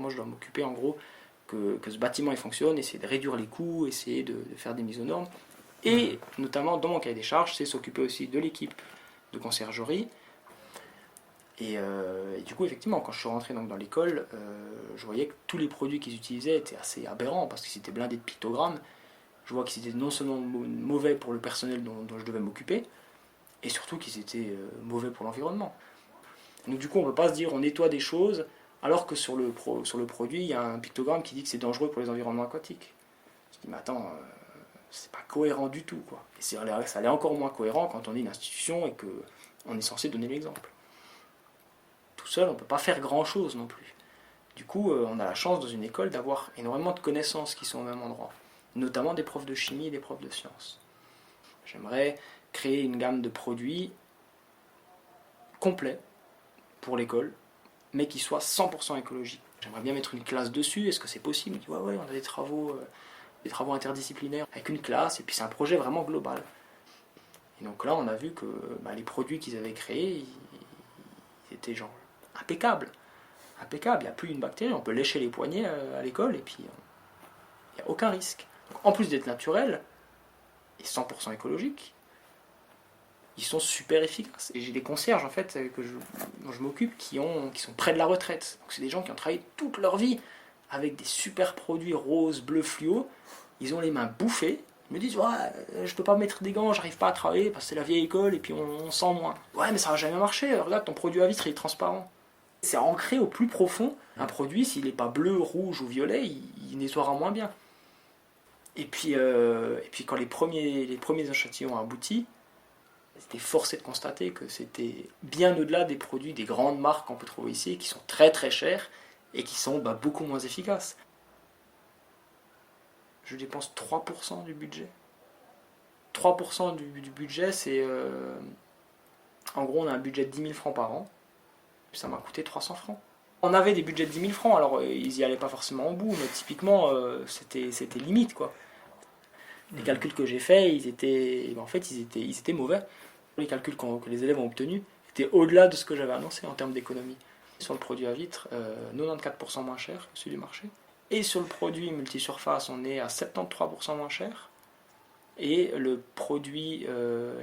moi je dois m'occuper en gros que ce bâtiment il fonctionne, essayer de réduire les coûts, essayer de faire des mises aux normes. Et notamment dans mon cahier des charges, c'est s'occuper aussi de l'équipe de conciergerie. Et du coup, effectivement, quand je suis rentré donc, dans l'école, je voyais que tous les produits qu'ils utilisaient étaient assez aberrants parce qu'ils étaient blindés de pictogrammes. Je vois qu'ils étaient non seulement mauvais pour le personnel dont je devais m'occuper, et surtout qu'ils étaient mauvais pour l'environnement. Donc du coup, on ne peut pas se dire on nettoie des choses alors que sur le produit, il y a un pictogramme qui dit que c'est dangereux pour les environnements aquatiques. Je dis mais attends, c'est pas cohérent du tout, quoi. Et ça l'est encore moins cohérent quand on est une institution et qu'on est censé donner l'exemple. Tout seul, on ne peut pas faire grand-chose non plus. Du coup, on a la chance dans une école d'avoir énormément de connaissances qui sont au même endroit, notamment des profs de chimie et des profs de sciences. J'aimerais créer une gamme de produits complets pour l'école, mais qui soit 100% écologique. J'aimerais bien mettre une classe dessus, est-ce que c'est possible? Il dit ouais, on a des travaux interdisciplinaires avec une classe, et puis c'est un projet vraiment global. Et donc là, on a vu que les produits qu'ils avaient créés, ils étaient genre impeccables. Impeccable, il n'y a plus une bactérie, on peut lécher les poignets à l'école, et puis il n'y a aucun risque. Donc, en plus d'être naturel, et 100% écologique, ils sont super efficaces. Et j'ai des concierges en fait dont je m'occupe qui sont près de la retraite. Donc c'est des gens qui ont travaillé toute leur vie avec des super produits roses, bleus, fluo. Ils ont les mains bouffées. Ils me disent ouais, je peux pas mettre des gants, j'arrive pas à travailler parce que c'est la vieille école et puis on sent moins. Ouais, mais ça va jamais marcher. Regarde, ton produit à vitre il est transparent. C'est ancré au plus profond. Un produit, s'il n'est pas bleu, rouge ou violet, il nettoiera moins bien. Et puis quand les premiers échantillons ont abouti, j'étais forcé de constater que c'était bien au-delà des produits des grandes marques qu'on peut trouver ici, qui sont très très chers et qui sont beaucoup moins efficaces. Je dépense 3% du budget. 3% du budget, c'est... en gros, on a un budget de 10 000 francs par an. Ça m'a coûté 300 francs. On avait des budgets de 10 000 francs, alors ils n'y allaient pas forcément au bout, mais typiquement, c'était limite, quoi. Les calculs que j'ai faits, ils étaient mauvais. Les calculs que les élèves ont obtenus étaient au-delà de ce que j'avais annoncé en termes d'économie. Sur le produit à vitre, 94% moins cher que celui du marché. Et sur le produit multisurface, on est à 73% moins cher. Et le produit,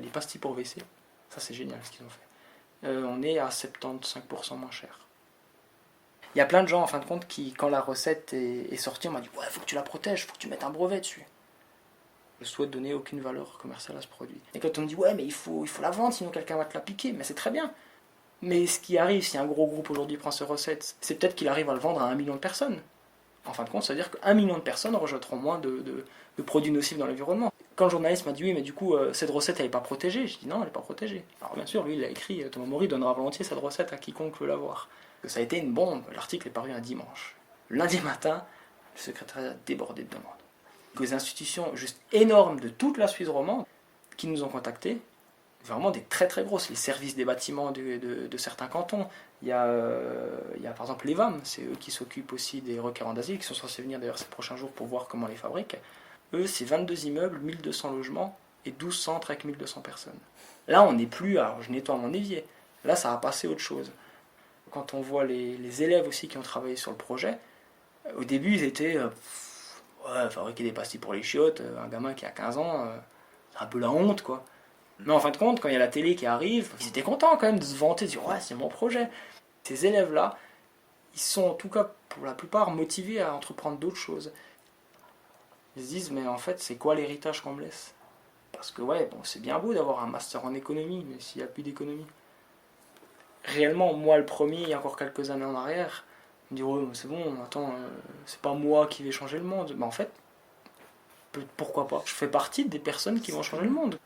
les pastilles pour WC, ça c'est génial ce qu'ils ont fait. On est à 75% moins cher. Il y a plein de gens en fin de compte qui, quand la recette est sortie, on m'a dit ouais, faut que tu la protèges, faut que tu mettes un brevet dessus. Je souhaite donner aucune valeur commerciale à ce produit. Et quand on me dit ouais, mais il faut la vendre, sinon quelqu'un va te la piquer, mais c'est très bien. Mais ce qui arrive, si un gros groupe aujourd'hui prend cette recette, c'est peut-être qu'il arrive à le vendre à 1 million de personnes. En fin de compte, ça veut dire que 1 million de personnes rejetteront moins de produits nocifs dans l'environnement. Quand le journaliste m'a dit oui, mais du coup, cette recette, elle n'est pas protégée, je dis non, elle n'est pas protégée. Alors bien sûr, lui, il a écrit Thomas Maury donnera volontiers cette recette à quiconque veut l'avoir. Ça a été une bombe. L'article est paru un dimanche. Le lundi matin, le secrétariat a débordé de demandes. Des institutions juste énormes de toute la Suisse romande qui nous ont contactés, vraiment des très très grosses, les services des bâtiments de certains cantons. Il y a par exemple les VAM, c'est eux qui s'occupent aussi des requérants d'asile, qui sont censés venir d'ailleurs ces prochains jours pour voir comment on les fabrique. Eux, c'est 22 immeubles, 1200 logements et 12 centres avec 1200 personnes. Là, on n'est plus, alors je nettoie mon évier, là ça a passé autre chose. Quand on voit les élèves aussi qui ont travaillé sur le projet, au début ils étaient fabriquer des pastilles pour les chiottes, un gamin qui a 15 ans, c'est un peu la honte quoi. Mais en fin de compte, quand il y a la télé qui arrive, ils étaient contents quand même de se vanter, de dire ouais, c'est mon projet. Ces élèves-là, ils sont en tout cas pour la plupart motivés à entreprendre d'autres choses. Ils se disent mais en fait, c'est quoi l'héritage qu'on me laisse? Parce que ouais, bon, c'est bien beau d'avoir un master en économie, mais s'il n'y a plus d'économie. Réellement, moi le premier, il y a encore quelques années en arrière, me dire ouais, c'est bon, attends, c'est pas moi qui vais changer le monde. Mais en fait, pourquoi pas? Je fais partie des personnes qui vont changer le monde.